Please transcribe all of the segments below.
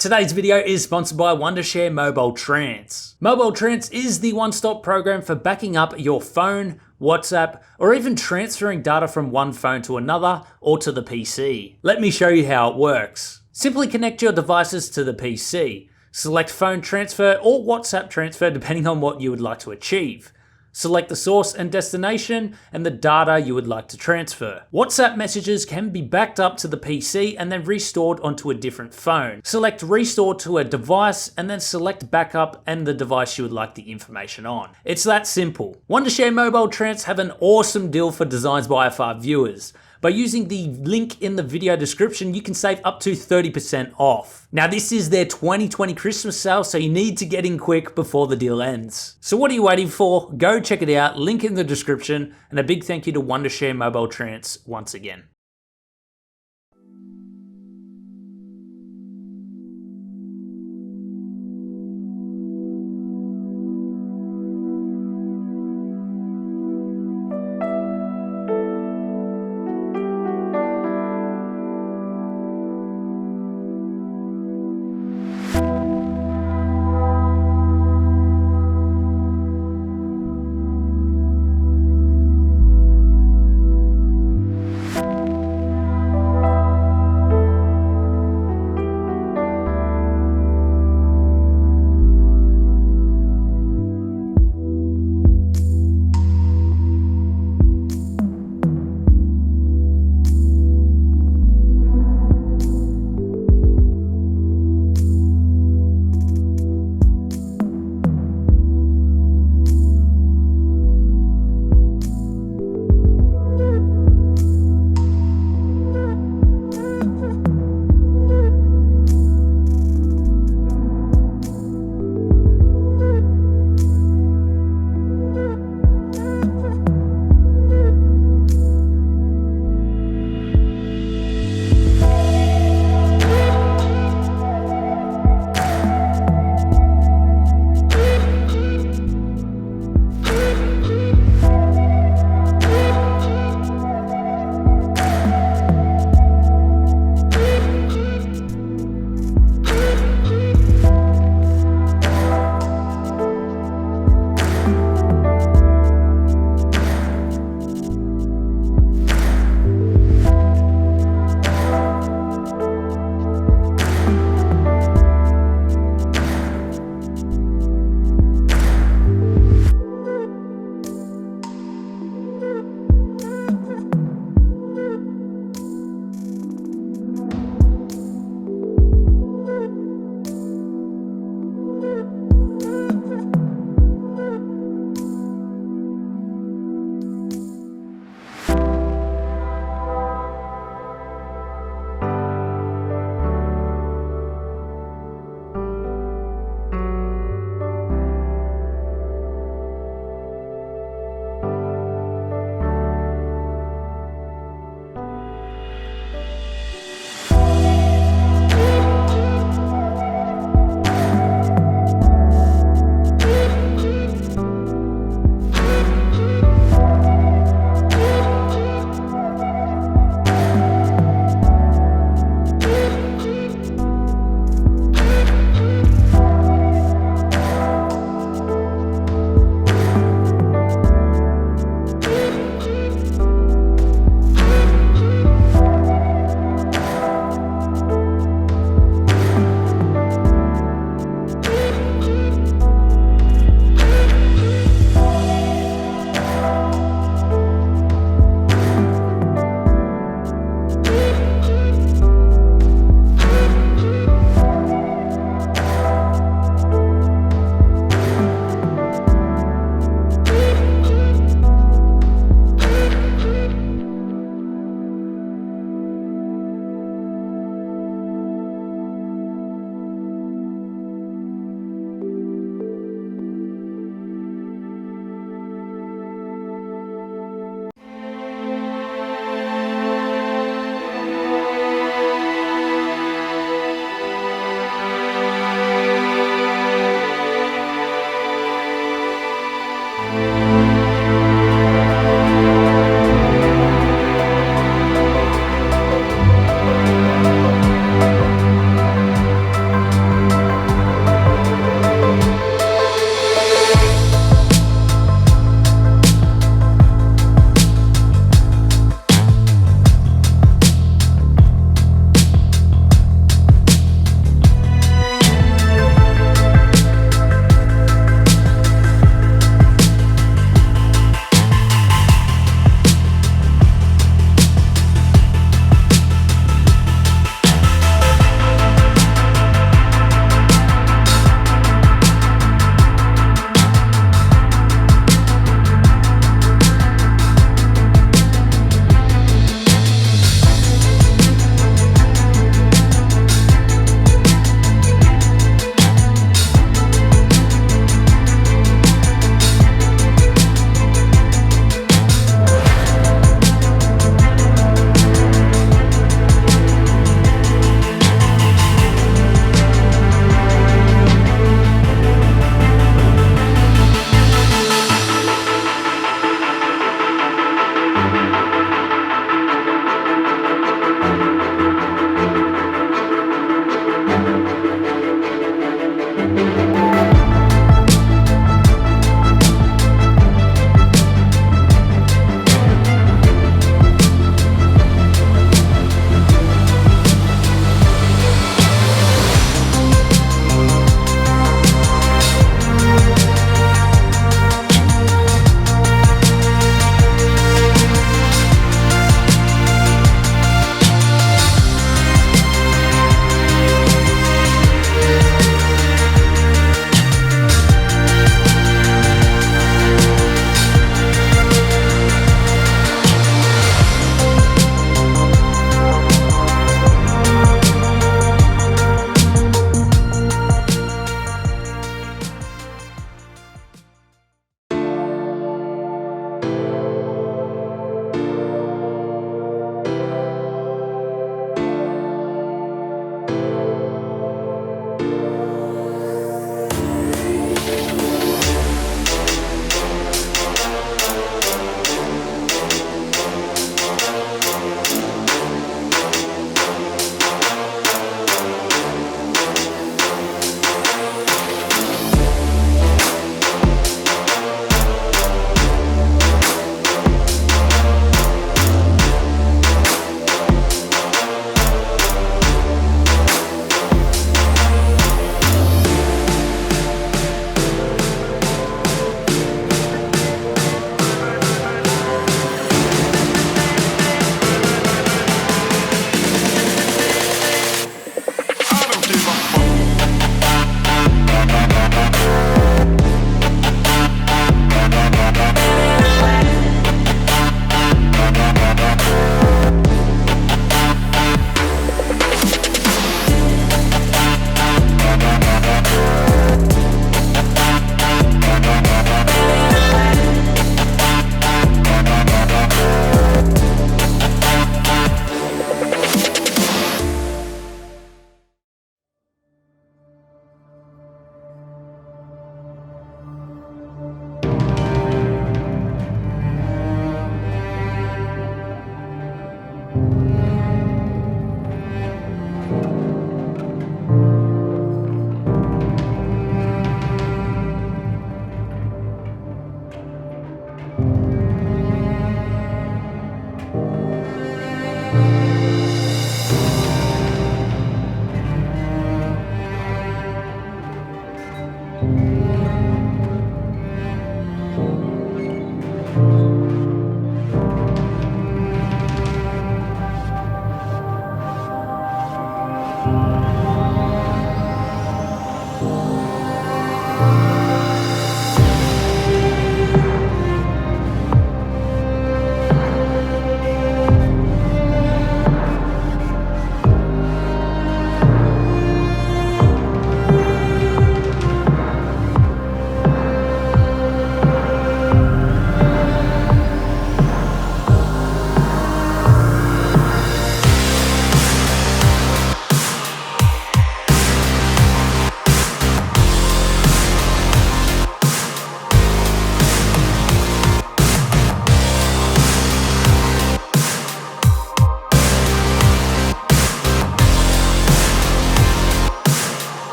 Today's video is sponsored by Wondershare Mobile Trans. Mobile Trans is the one-stop program for backing up your phone, WhatsApp, or even transferring data from one phone to another or to the PC. Let me show you how it works. Simply connect your devices to the PC. Select phone transfer or WhatsApp transfer depending on what you would like to achieve. Select the source and destination and the data you would like to transfer. WhatsApp messages can be backed up to the PC and then restored onto a different phone. Select restore to a device and then select backup and the device you would like the information on. It's that simple. Wondershare Mobile Trans have an awesome deal for Designs by FR viewers. By using the link in the video description, you can save up to 30% off. Now this is their 2020 Christmas sale, so you need to get in quick before the deal ends. So what are you waiting for? Go check it out, link in the description, and a big thank you to Wondershare Mobile Trans once again.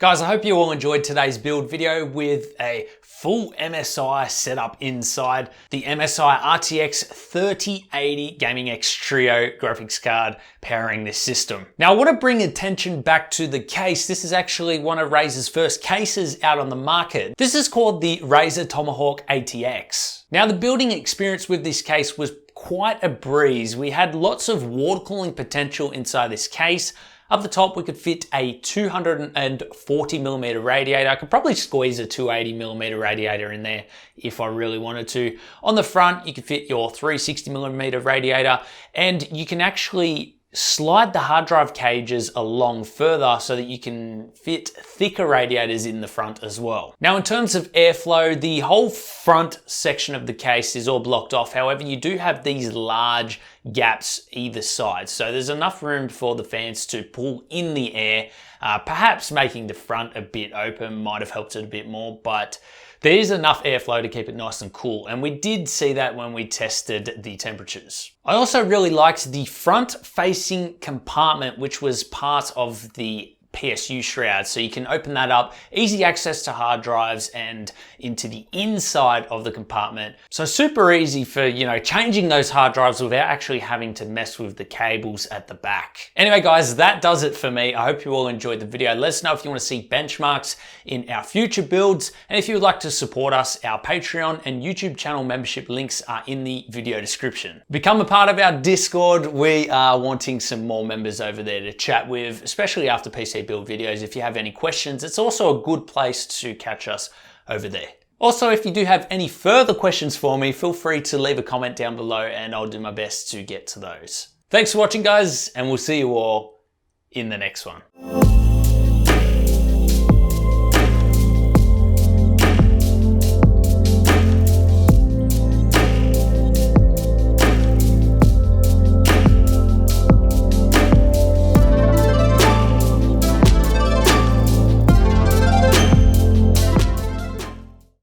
Guys, I hope you all enjoyed today's build video with a full MSI setup inside the MSI RTX 3080 Gaming Xtreem graphics card powering this system. Now I want to bring attention back to the case. This is actually one of Razer's first cases out on the market. This is called the Razer Tomahawk ATX. Now the building experience with this case was quite a breeze. We had lots of water cooling potential inside this case. Up the top, we could fit a 240mm radiator. I could probably squeeze a 280mm radiator in there if I really wanted to. On the front, you could fit your 360mm radiator, and you can actually slide the hard drive cages along further so that you can fit thicker radiators in the front as well. Now, in terms of airflow, the whole front section of the case is all blocked off. However, you do have these large gaps either side. So there's enough room for the fans to pull in the air. Perhaps making the front a bit open might have helped it a bit more, but there is enough airflow to keep it nice and cool, and we did see that when we tested the temperatures. I also really liked the front-facing compartment, which was part of the PSU shroud. So you can open that up, easy access to hard drives and into the inside of the compartment. So super easy for, changing those hard drives without actually having to mess with the cables at the back. Anyway, guys, that does it for me. I hope you all enjoyed the video. Let us know if you want to see benchmarks in our future builds. And if you would like to support us, our Patreon and YouTube channel membership links are in the video description. Become a part of our Discord. We are wanting some more members over there to chat with, especially after PC build videos. If you have any questions, it's also a good place to catch us over there. Also, if you do have any further questions for me, feel free to leave a comment down below and I'll do my best to get to those. Thanks for watching, guys, and we'll see you all in the next one.